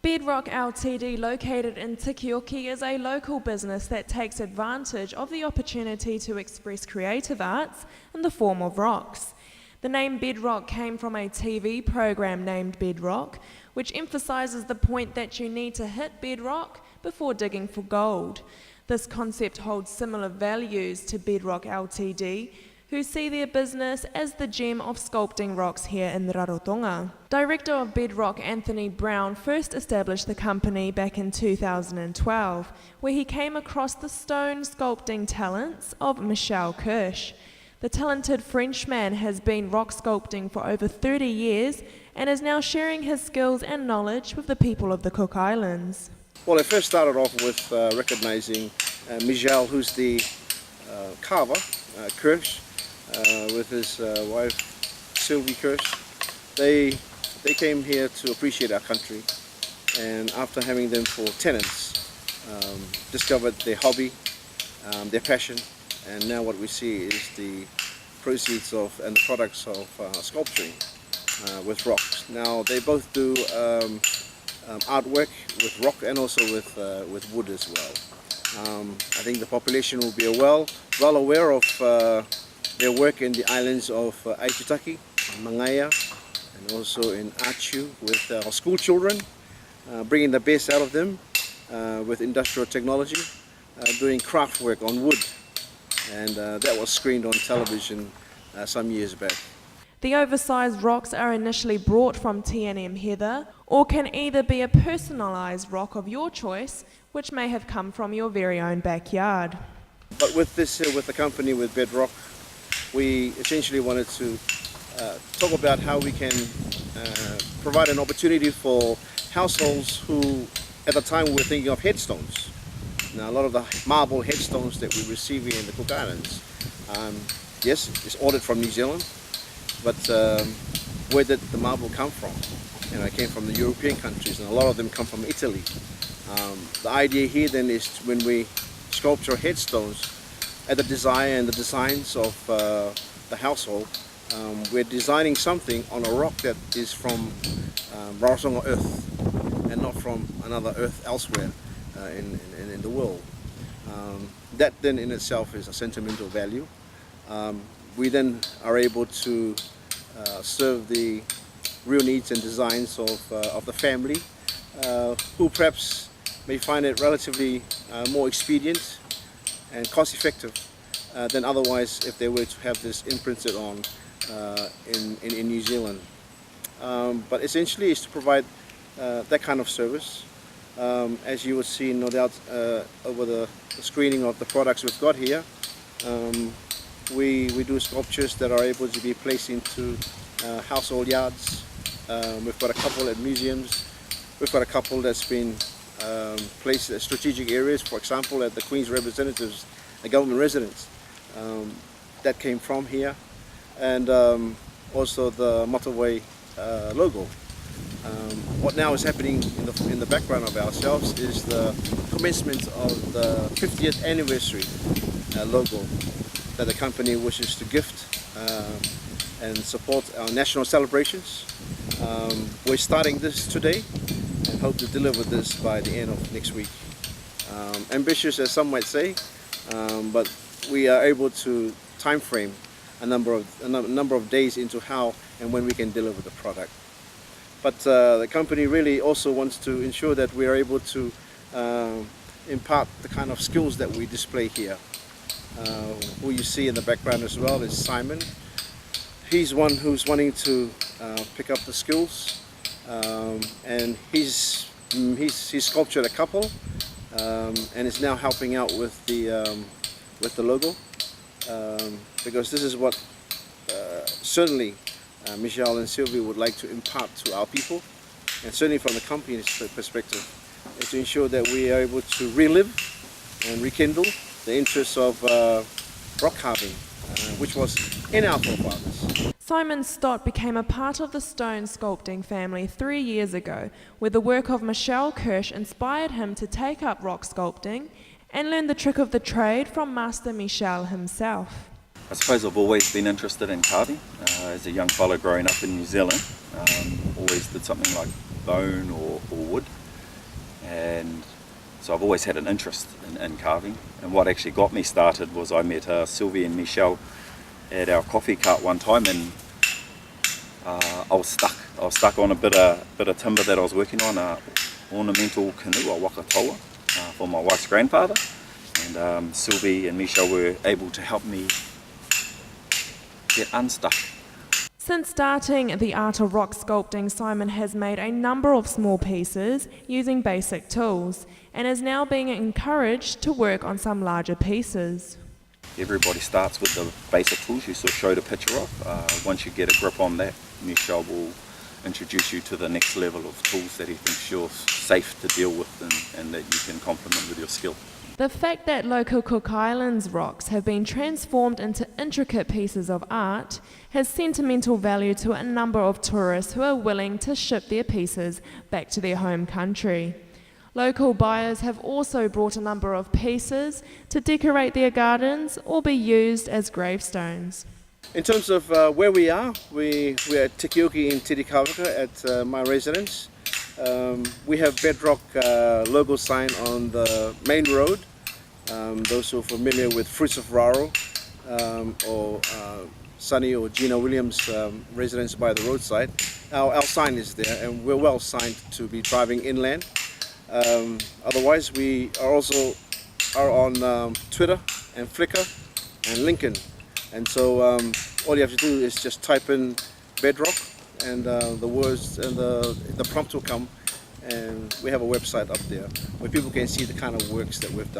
Rock Ltd, located in Tikioki, is a local business that takes advantage of the opportunity to express creative arts in the form of rocks. The name Bedrock came from a TV program named Bedrock, which emphasises the point that you need to hit bedrock before digging for gold. This concept holds similar values to Rock Ltd, who see their business as the gem of sculpting rocks here in Rarotonga. Director of Bedrock Anthony Brown first established the company back in 2012, where he came across the stone sculpting talents of Michel Kirsch. The talented Frenchman has been rock sculpting for over 30 years and is now sharing his skills and knowledge with the people of the Cook Islands. Well, I first started off with recognizing Michel, who's the carver, Kirsch, with his wife Sylvie Kirsch. They came here to appreciate our country, and after having them for tenants, discovered their hobby, their passion, and now what we see is the proceeds of and the products of sculpturing with rocks. Now they both do artwork with rock and also with wood as well. I think the population will be well aware of their work in the islands of Aitutaki, Mangaya, and also in Achu with our school children, bringing the best out of them with industrial technology, doing craft work on wood, and that was screened on television some years back. The oversized rocks are initially brought from T&M Heather, or can either be a personalised rock of your choice, which may have come from your very own backyard. But with the company, with Bedrock, we essentially wanted to talk about how we can provide an opportunity for households who, at the time, were thinking of headstones. Now, a lot of the marble headstones that we receive here in the Cook Islands, yes, it's ordered from New Zealand, but where did the marble come from? It came from the European countries, and a lot of them come from Italy. The idea here then is when we sculpture headstones, at the desire and the designs of the household, we're designing something on a rock that is from Rarotonga earth and not from another earth elsewhere in the world. That then in itself is a sentimental value. We then are able to serve the real needs and designs of the family, who perhaps may find it relatively more expedient and cost-effective than otherwise if they were to have this imprinted on in New Zealand. But essentially it's to provide that kind of service. As you will see, no doubt, over the screening of the products we've got here, we do sculptures that are able to be placed into household yards. We've got a couple at museums. We've got a couple that's been placed at strategic areas, for example at the Queen's Representatives, the government residence. That came from here, and also the motorway logo. What now is happening in the background of ourselves is the commencement of the 50th anniversary logo that the company wishes to gift and support our national celebrations. We're starting this today and hope to deliver this by the end of next week. Ambitious as some might say, but we are able to time frame a number of days into how and when we can deliver the product. But the company really also wants to ensure that we are able to impart the kind of skills that we display here. Who you see in the background as well is Simon. He's one who's wanting to pick up the skills, and he's sculptured a couple, and is now helping out with the logo, because this is what certainly Michel and Sylvie would like to impart to our people, and certainly from the company's perspective, is to ensure that we are able to relive and rekindle the interests of rock carving, which was in our forefathers. Simon Stott became a part of the stone sculpting family 3 years ago, where the work of Michel Kirsch inspired him to take up rock sculpting and learn the trick of the trade from Master Michel himself. I suppose I've always been interested in carving. As a young fellow growing up in New Zealand, always did something like bone or wood. So I've always had an interest in carving, and what actually got me started was I met Sylvie and Michelle at our coffee cart one time, and I was stuck on a bit of timber that I was working on, ornamental canoe, a wakatoa, for my wife's grandfather, and Sylvie and Michelle were able to help me get unstuck. Since starting the art of rock sculpting, Simon has made a number of small pieces using basic tools and is now being encouraged to work on some larger pieces. Everybody starts with the basic tools you sort of showed a picture of. Once you get a grip on that, Michelle will introduce you to the next level of tools that he thinks you're safe to deal with and that you can complement with your skill. The fact that local Cook Islands rocks have been transformed into intricate pieces of art has sentimental value to a number of tourists who are willing to ship their pieces back to their home country. Local buyers have also brought a number of pieces to decorate their gardens or be used as gravestones. In terms of where we are at Tikioki in Titikavika at my residence. We have Bedrock logo sign on the main road. Those who are familiar with Fruits of Raro or Sonny or Gina Williams' residence by the roadside, our sign is there, and we're well signed to be driving inland. Otherwise, we are also on Twitter and Flickr and LinkedIn, and so all you have to do is just type in Bedrock, and the words and the prompt will come, and we have a website up there where people can see the kind of works that we've done.